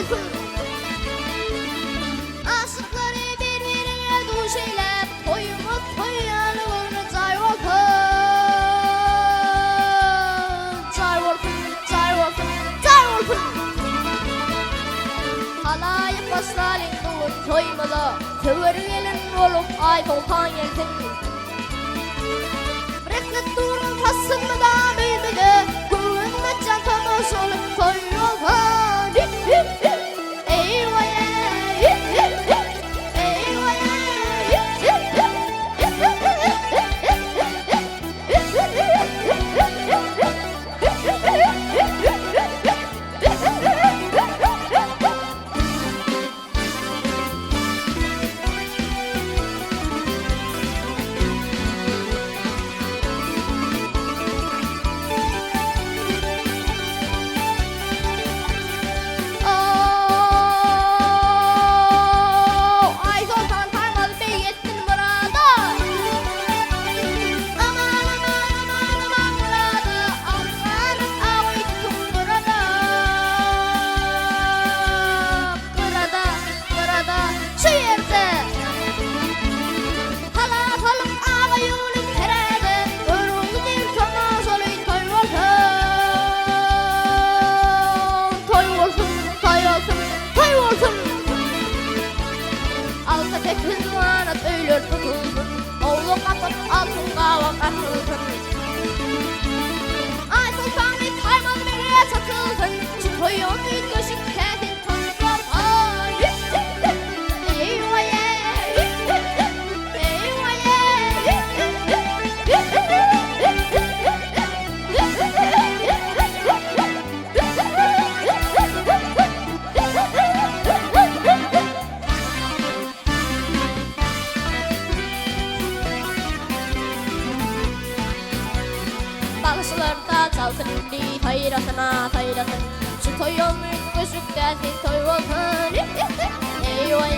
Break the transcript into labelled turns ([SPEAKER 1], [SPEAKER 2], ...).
[SPEAKER 1] olsun. Aşıkları birbirine duş eylep, toyumu toyanlarını cay olsun. Cay olsun, cay olsun, cay olsun. Halayıp başlayın doğru toymada, tövür gelin olup ay tolkan gelsin. Bıraklık durun fasımı da büyümüdü, kullanma çantamız olup toy olsun. Eyvah hızlanat öylür tutulsun, oğlu kapıp altın kava katılsın. Ay sultanı kaymalı nereye çatılsın, şu toyun büyük döşük kendin tanıtlar. Eyvah Bağışlarda çalsın indi hayratına hayratın, şu toyun büyük döşük kendin toy olsun. Eyvah